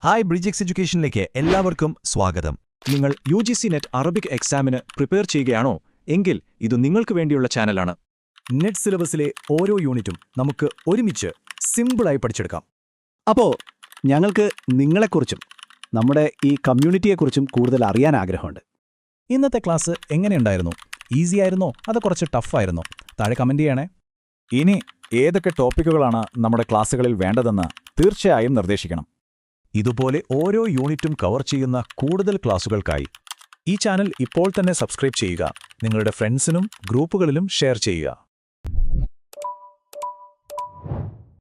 Hi bridge എഡ്യൂക്കേഷനിലേക്ക് എല്ലാവർക്കും സ്വാഗതം. നിങ്ങൾ UGC നെറ്റ് അറബിക് എക്സാമിന് പ്രിപ്പയർ ചെയ്യുകയാണോ എങ്കിൽ ഇത് നിങ്ങൾക്ക് വേണ്ടിയുള്ള ചാനലാണ്. നെറ്റ് സിലബസിലെ ഓരോ യൂണിറ്റും നമുക്ക് ഒരുമിച്ച് സിമ്പിളായി പഠിച്ചെടുക്കാം. അപ്പോൾ ഞങ്ങൾക്ക് നിങ്ങളെക്കുറിച്ചും നമ്മുടെ ഈ കമ്മ്യൂണിറ്റിയെക്കുറിച്ചും കൂടുതൽ അറിയാൻ ആഗ്രഹമുണ്ട്. ഇന്നത്തെ ക്ലാസ് എങ്ങനെയുണ്ടായിരുന്നു? ഈസി ആയിരുന്നോ അതോ കുറച്ച് ടഫായിരുന്നോ? താഴെ കമന്റ് ചെയ്യണേ. ഇനി ഏതൊക്കെ ടോപ്പിക്കുകളാണ് നമ്മുടെ ക്ലാസ്സുകളിൽ വേണ്ടതെന്ന് തീർച്ചയായും നിർദ്ദേശിക്കണം. ഇതുപോലെ ഓരോ യൂണിറ്റും കവർ ചെയ്യുന്ന കൂടുതൽ ക്ലാസുകൾക്കായി ഈ ചാനൽ ഇപ്പോൾ തന്നെ സബ്സ്ക്രൈബ് ചെയ്യുക. നിങ്ങളുടെ ഫ്രണ്ട്സിനും ഗ്രൂപ്പുകളിലും ഷെയർ ചെയ്യുക.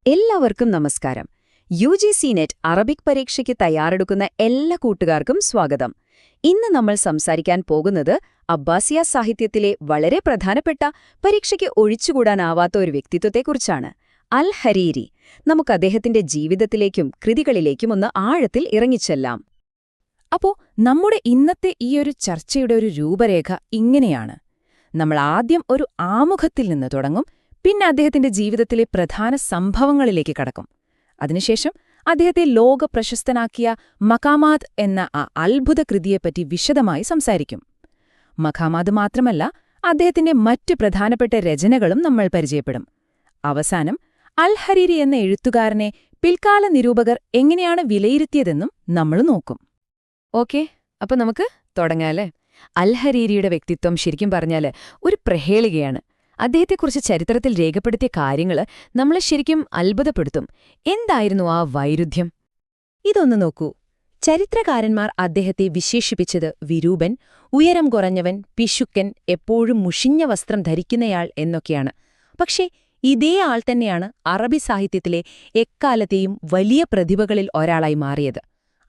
എല്ലാവർക്കും നമസ്കാരം. UGC നെറ്റ് അറബിക് പരീക്ഷയ്ക്ക് തയ്യാറെടുക്കുന്ന എല്ലാ കൂട്ടുകാർക്കും സ്വാഗതം. ഇന്ന് നമ്മൾ സംസാരിക്കാൻ പോകുന്നത് അബ്ബാസിയ സാഹിത്യത്തിലെ വളരെ പ്രധാനപ്പെട്ട പരീക്ഷയ്ക്ക് ഒഴിച്ചുകൂടാനാവാത്ത ഒരു വ്യക്തിത്വത്തെക്കുറിച്ചാണ്. അൽ ഹരീരി. നമുക്ക് അദ്ദേഹത്തിന്റെ ജീവിതത്തിലേക്കും കൃതികളിലേക്കും ഒന്ന് ആഴത്തിൽ ഇറങ്ങിച്ചെല്ലാം. അപ്പോ നമ്മുടെ ഇന്നത്തെ ഈയൊരു ചർച്ചയുടെ ഒരു രൂപരേഖ ഇങ്ങനെയാണ്. നമ്മൾ ആദ്യം ഒരു ആമുഖത്തിൽ നിന്ന് തുടങ്ങും, പിന്നെ അദ്ദേഹത്തിന്റെ ജീവിതത്തിലെ പ്രധാന സംഭവങ്ങളിലേക്ക് കടക്കും. അതിനുശേഷം അദ്ദേഹത്തെ ലോക പ്രശസ്തനാക്കിയ മഖാമാത് എന്ന ആ അത്ഭുത കൃതിയെപ്പറ്റി വിശദമായി സംസാരിക്കും. മഖാമാത് മാത്രമല്ല, അദ്ദേഹത്തിന്റെ മറ്റ് പ്രധാനപ്പെട്ട രചനകളും നമ്മൾ പരിചയപ്പെടും. അവസാനം അൽ ഹരീരി എന്ന എഴുത്തുകാരനെ പിൽക്കാല നിരൂപകർ എങ്ങനെയാണ് വിലയിരുത്തിയതെന്നും നമ്മൾ നോക്കും. ഓക്കെ, അപ്പൊ നമുക്ക് തുടങ്ങാല്ലേ. അൽ ഹരീരിയുടെ വ്യക്തിത്വം ശരിക്കും പറഞ്ഞാല് ഒരു പ്രഹേളികയാണ്. അദ്ദേഹത്തെക്കുറിച്ച് ചരിത്രത്തിൽ രേഖപ്പെടുത്തിയ കാര്യങ്ങൾ നമ്മളെ ശരിക്കും അത്ഭുതപ്പെടുത്തും. എന്തായിരുന്നു ആ വൈരുദ്ധ്യം? ഇതൊന്ന് നോക്കൂ. ചരിത്രകാരന്മാർ അദ്ദേഹത്തെ വിശേഷിപ്പിച്ചത് വിരൂപൻ, ഉയരം കുറഞ്ഞവൻ, പിശുക്കൻ, എപ്പോഴും മുഷിഞ്ഞ വസ്ത്രം ധരിക്കുന്നയാൾ എന്നൊക്കെയാണ്. പക്ഷേ ഇതേ ആൾ തന്നെയാണ് അറബി സാഹിത്യത്തിലെ എക്കാലത്തെയും വലിയ പ്രതിഭകളിൽ ഒരാളായി മാറിയത്.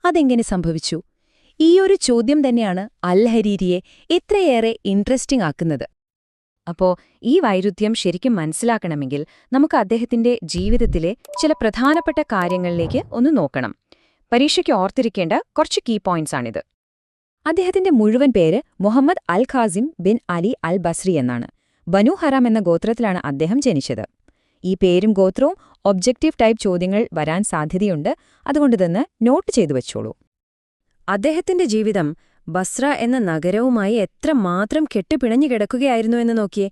അതെങ്ങനെ സംഭവിച്ചു? ഈയൊരു ചോദ്യം തന്നെയാണ് അൽ ഹരീരിയെ ഇത്രയേറെ ഇൻട്രസ്റ്റിംഗ് ആക്കുന്നത്. അപ്പോ ഈ വൈരുദ്ധ്യം ശരിക്കും മനസ്സിലാക്കണമെങ്കിൽ നമുക്ക് അദ്ദേഹത്തിന്റെ ജീവിതത്തിലെ ചില പ്രധാനപ്പെട്ട കാര്യങ്ങളിലേക്ക് ഒന്ന് നോക്കണം. പരീക്ഷയ്ക്ക് ഓർത്തിരിക്കേണ്ട കുറച്ച് കീ പോയിന്റ്സാണിത്. അദ്ദേഹത്തിന്റെ മുഴുവൻ പേര് മുഹമ്മദ് അൽ ഖാസിം ബിൻ അലി അൽ ബസ്രി എന്നാണ്. ബനു ഹറാം എന്ന ഗോത്രത്തിലാണ് അദ്ദേഹം ജനിച്ചത്. ഈ പേരും ഗോത്രവും ഒബ്ജക്റ്റീവ് ടൈപ്പ് ചോദ്യങ്ങൾ വരാൻ സാധ്യതയുണ്ട്, അതുകൊണ്ടുതന്നെ നോട്ട് ചെയ്തു വച്ചോളൂ. അദ്ദേഹത്തിന്റെ ജീവിതം ബസ്ര എന്ന നഗരവുമായി എത്രമാത്രം കെട്ടുപിണഞ്ഞു കിടക്കുകയായിരുന്നു എന്ന് നോക്കിയേ.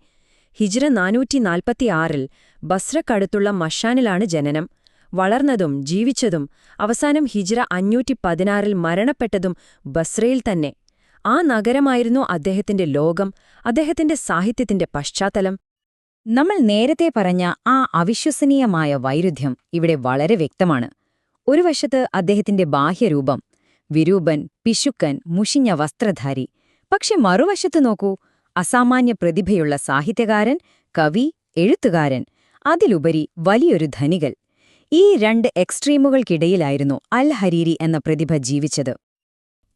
ഹിജ്റ 446 ബസ്രക്കടുത്തുള്ള മഷാനിലാണ് ജനനം. വളർന്നതും ജീവിച്ചതും അവസാനം ഹിജ്റ 516 മരണപ്പെട്ടതും ബസ്രയിൽ തന്നെ. ആ നഗരമായിരുന്നു അദ്ദേഹത്തിന്റെ ലോകം, അദ്ദേഹത്തിന്റെ സാഹിത്യത്തിന്റെ പശ്ചാത്തലം. നമ്മൾ നേരത്തെ പറഞ്ഞ ആ അവിശ്വസനീയമായ വൈരുദ്ധ്യം ഇവിടെ വളരെ വ്യക്തമാണ്. ഒരു വശത്ത് അദ്ദേഹത്തിന്റെ ബാഹ്യരൂപം, വിരൂപൻ, പിശുക്കൻ, മുഷിഞ്ഞ വസ്ത്രധാരി. പക്ഷെ മറുവശത്ത് നോക്കൂ, അസാമാന്യ പ്രതിഭയുള്ള സാഹിത്യകാരൻ, കവി, എഴുത്തുകാരൻ, അതിലുപരി വലിയൊരു ധനികൻ. ഈ രണ്ട് എക്സ്ട്രീമുകൾക്കിടയിലായിരുന്നു അൽ ഹരീരി എന്ന പ്രതിഭ ജീവിച്ചത്.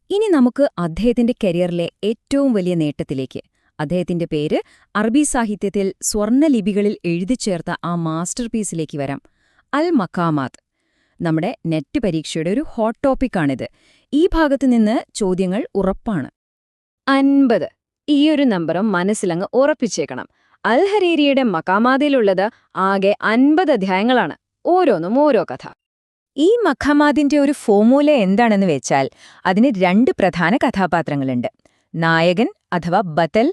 ഇനി നമുക്ക് അദ്ദേഹത്തിന്റെ കരിയറിലെ ഏറ്റവും വലിയ നേട്ടത്തിലേക്ക്, അദ്ദേഹത്തിന്റെ പേര് അറബി സാഹിത്യത്തിൽ സ്വർണ്ണലിപികളിൽ എഴുതിച്ചേർത്ത ആ മാസ്റ്റർപീസിലേക്ക് വരാം. അൽ മഖാമാത്. നമ്മുടെ നെറ്റ് പരീക്ഷയുടെ ഒരു ഹോട്ട് ടോപ്പിക്കാണിത്. ഈ ഭാഗത്തുനിന്ന് ചോദ്യങ്ങൾ ഉറപ്പാണ്. 50. ഈയൊരു നമ്പറും മനസ്സിലങ്ങ് ഉറപ്പിച്ചേക്കണം. അൽ ഹരീരിയുടെ മഖാമാതിലുള്ളത് ആകെ 50 അധ്യായങ്ങളാണ്, ഓരോന്നും ഓരോ കഥ. ഈ മഖാമാതിന്റെ ഒരു ഫോർമുല എന്താണെന്ന് വെച്ചാൽ അതിന് 2 പ്രധാന കഥാപാത്രങ്ങളുണ്ട്. നായകൻ അഥവാ ബതൽ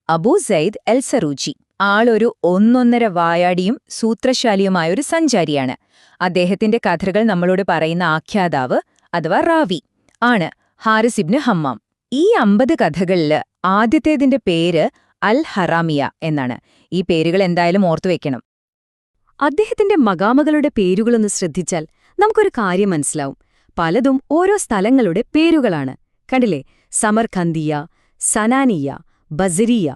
അബൂ സയ്ദ് എൽ സറൂജി. ആളൊരു ഒന്നൊന്നര വായാടിയും സൂത്രശാലിയുമായൊരു സഞ്ചാരിയാണ്. അദ്ദേഹത്തിന്റെ കഥകൾ നമ്മളോട് പറയുന്ന ആഖ്യാതാവ് അഥവാ റാവി ആണ് ഹാരിസ് ഇബ്നു ഹമ്മാം. ഈ 50 കഥകളില് ആദ്യത്തേതിന്റെ പേര് അൽ ഹറാമിയ എന്നാണ്. ഈ പേരുകൾ എന്തായാലും ഓർത്തുവെക്കണം. അദ്ദേഹത്തിന്റെ മഖാമകളുടെ പേരുകളൊന്ന് ശ്രദ്ധിച്ചാൽ നമുക്കൊരു കാര്യം മനസ്സിലാവും. പലതും ഓരോ സ്ഥലങ്ങളുടെ പേരുകളാണ്. കണ്ടില്ലേ? സമർഖന്ദിയ, സനാനിയ, ബസരിയ,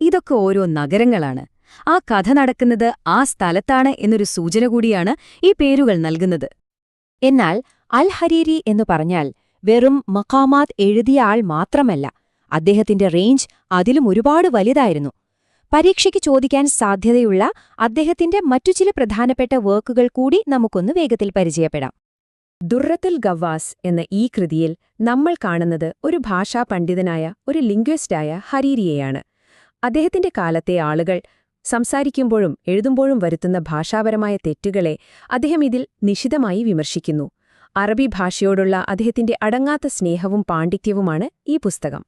ഇതൊക്കെ ഓരോ നഗരങ്ങളാണ്. ആ കഥ നടക്കുന്നത് ആ സ്ഥലത്താണ് എന്നൊരു സൂചന കൂടിയാണ് ഈ പേരുകൾ നൽകുന്നത്. എന്നാൽ അൽ ഹരീരി എന്നു പറഞ്ഞാൽ വെറും മഖാമാത് എഴുതിയ ആൾ മാത്രമല്ല, അദ്ദേഹത്തിന്റെ റേഞ്ച് അതിലും ഒരുപാട് വലുതായിരുന്നു. പരീക്ഷയ്ക്ക് ചോദിക്കാൻ സാധ്യതയുള്ള അദ്ദേഹത്തിന്റെ മറ്റു ചില പ്രധാനപ്പെട്ട വർക്കുകൾ കൂടി നമുക്കൊന്ന് വേഗത്തിൽ പരിചയപ്പെടാം. ദുർറത്തുൽ ഗവാസ് എന്ന ഈ കൃതിയിൽ നമ്മൾ കാണുന്നത് ഒരു ഭാഷാ പണ്ഡിതനായ ഒരു ലിംഗ്വിസ്റ്റായ ഹരീരിയെയാണ്. അദ്ദേഹത്തിന്റെ കാലത്തെ ആളുകൾ സംസാരിക്കുമ്പോഴും എഴുതുമ്പോഴും വരുത്തുന്ന ഭാഷാപരമായ തെറ്റുകളെ അദ്ദേഹം ഇതിൽ നിശിതമായി വിമർശിക്കുന്നു. അറബി ഭാഷയോടുള്ള അദ്ദേഹത്തിന്റെ അടങ്ങാത്ത സ്നേഹവും പാണ്ഡിത്യവുമാണ് ഈ പുസ്തകം.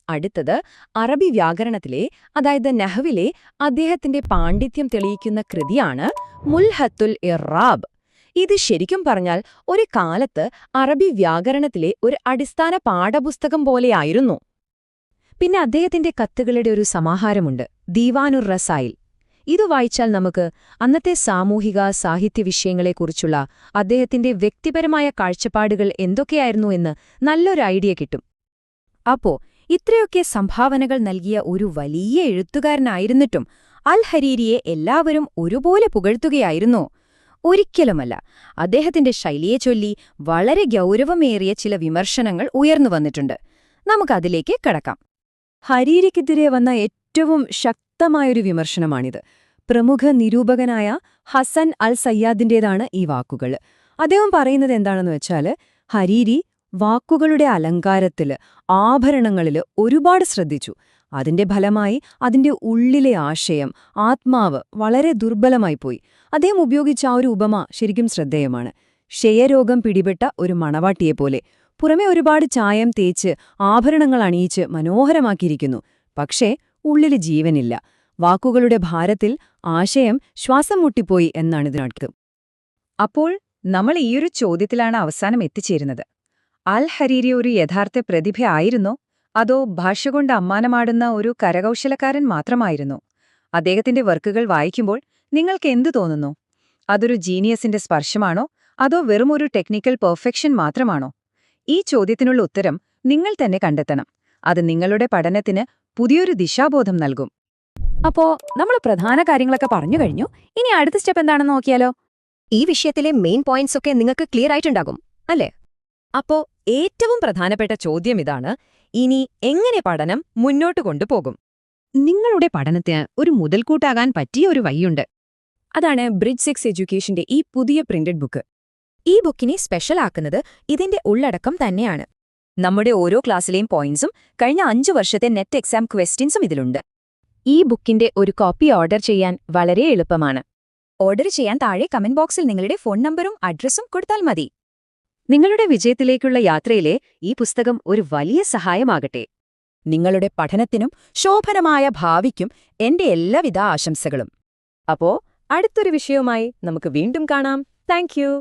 അടുത്തത് അറബി വ്യാകരണത്തിലെ, അതായത് നഹ്വിലെ അദ്ദേഹത്തിന്റെ പാണ്ഡിത്യം തെളിയിക്കുന്ന കൃതിയാണ് മുൽഹത്തുൽ ഇറാബ്. ഇത് ശരിക്കും പറഞ്ഞാൽ ഒരു കാലത്ത് അറബി വ്യാകരണത്തിലെ ഒരു അടിസ്ഥാന പാഠപുസ്തകം പോലെയായിരുന്നു. പിന്നെ അദ്ദേഹത്തിന്റെ കത്തുകളുടെ ഒരു സമാഹാരമുണ്ട്, ദീവാനുർ റസായിൽ. ഇത് വായിച്ചാൽ നമുക്ക് അന്നത്തെ സാമൂഹിക സാഹിത്യ വിഷയങ്ങളെക്കുറിച്ചുള്ള അദ്ദേഹത്തിന്റെ വ്യക്തിപരമായ കാഴ്ചപ്പാടുകൾ എന്തൊക്കെയായിരുന്നു എന്ന് നല്ലൊരു ഐഡിയ കിട്ടും. അപ്പോ ഇത്രയൊക്കെ സംഭാവനകൾ നൽകിയ ഒരു വലിയ എഴുത്തുകാരനായിരുന്നിട്ടും അൽ ഹരീരിയെ എല്ലാവരും ഒരുപോലെ പുകഴ്ത്തുകയായിരുന്നോ? ഒരിക്കലുമല്ല. അദ്ദേഹത്തിന്റെ ശൈലിയെ ചൊല്ലി വളരെ ഗൗരവമേറിയ ചില വിമർശനങ്ങൾ ഉയർന്നു വന്നിട്ടുണ്ട്. നമുക്കതിലേക്ക് കടക്കാം. ഹരീരിക്കെതിരെ വന്ന ഏറ്റവും ശക്തമായൊരു വിമർശനമാണിത്. പ്രമുഖ നിരൂപകനായ ഹസൻ അൽ സയ്യാദിന്റേതാണ് ഈ വാക്കുകൾ. അദ്ദേഹം പറയുന്നത് എന്താണെന്ന് വെച്ചാൽ, ഹരീരി വാക്കുകളുടെ അലങ്കാരത്തില്, ആഭരണങ്ങളില് ഒരുപാട് ശ്രദ്ധിച്ചു. അതിന്റെ ഫലമായി അതിന്റെ ഉള്ളിലെ ആശയം, ആത്മാവ് വളരെ ദുർബലമായിപ്പോയി. അദ്ദേഹം ഉപയോഗിച്ച ആ ഒരു ഉപമ ശരിക്കും ശ്രദ്ധേയമാണ്. ക്ഷയരോഗം പിടിപെട്ട ഒരു മണവാട്ടിയെപ്പോലെ. പുറമെ ഒരുപാട് ചായം തേച്ച് ആഭരണങ്ങൾ അണിയിച്ച് മനോഹരമാക്കിയിരിക്കുന്നു, പക്ഷേ ഉള്ളില് ജീവനില്ല. വാക്കുകളുടെ ഭാരത്തിൽ ആശയം ശ്വാസം മുട്ടിപ്പോയി എന്നാണ് ഇതിനർത്ഥം. അപ്പോൾ നമ്മൾ ഈയൊരു ചോദ്യത്തിലാണ് അവസാനം എത്തിച്ചേരുന്നത്. അൽ ഹരീരി ഒരു യഥാർത്ഥ പ്രതിഭയായിരുന്നോ, അതോ ഭാഷ കൊണ്ട് അമ്മാനമാടുന്ന ഒരു കരകൗശലക്കാരൻ മാത്രമായിരുന്നോ? അദ്ദേഹത്തിന്റെ വർക്കുകൾ വായിക്കുമ്പോൾ നിങ്ങൾക്ക് എന്തു തോന്നുന്നു? അതൊരു ജീനിയസിന്റെ സ്പർശമാണോ, അതോ വെറുമൊരു ടെക്നിക്കൽ പെർഫെക്ഷൻ മാത്രമാണോ? ഈ ചോദ്യത്തിനുള്ള ഉത്തരം നിങ്ങൾ തന്നെ കണ്ടെത്തണം. അത് നിങ്ങളുടെ പഠനത്തിന് പുതിയൊരു ദിശാബോധം നൽകും. അപ്പോ നമ്മൾ പ്രധാന കാര്യങ്ങളൊക്കെ പറഞ്ഞു കഴിഞ്ഞു. ഇനി അടുത്ത സ്റ്റെപ്പ് എന്താണെന്ന് നോക്കിയാലോ? ഈ വിഷയത്തിലെ മെയിൻ പോയിന്റ്സ് ഒക്കെ നിങ്ങൾക്ക് ക്ലിയർ ആയിട്ടുണ്ടാകും അല്ലേ? അപ്പോ ഏറ്റവും പ്രധാനപ്പെട്ട ചോദ്യം ഇതാണ്: ഇനി എങ്ങനെ പഠനം മുന്നോട്ട് കൊണ്ടുപോകും? നിങ്ങളുടെ പഠനത്തിന് ഒരു മുതൽക്കൂട്ടാകാൻ പറ്റിയ ഒരു വഴിയുണ്ട്. അതാണ് ബ്രിഡ്ജ് 6 എഡ്യൂക്കേഷന്റെ ഈ പുതിയ പ്രിന്റഡ് ബുക്ക്. ഈ ബുക്കിനെ സ്പെഷ്യൽ ആക്കുന്നത് ഇതിന്റെ ഉള്ളടക്കം തന്നെയാണ്. നമ്മുടെ ഓരോ ക്ലാസ്സിലെയും പോയിന്റ്സും കഴിഞ്ഞ 5 വർഷത്തെ നെറ്റ് എക്സാം ക്വസ്റ്റ്യൻസും ഇതിലുണ്ട്. ഈ ബുക്കിന്റെ ഒരു കോപ്പി ഓർഡർ ചെയ്യാൻ വളരെ എളുപ്പമാണ്. ഓർഡർ ചെയ്യാൻ താഴെ കമന്റ് ബോക്സിൽ നിങ്ങളുടെ ഫോൺ നമ്പറും അഡ്രസ്സും കൊടുത്താൽ മതി. നിങ്ങളുടെ വിജയത്തിലേക്കുള്ള യാത്രയിലെ ഈ പുസ്തകം ഒരു വലിയ സഹായമാകട്ടെ. നിങ്ങളുടെ പഠനത്തിനും ശോഭനമായ ഭാവിക്കും എന്റെ എല്ലാവിധ ആശംസകളും. അപ്പോ അടുത്തൊരു വിഷയവുമായി നമുക്ക് വീണ്ടും കാണാം. Thank you.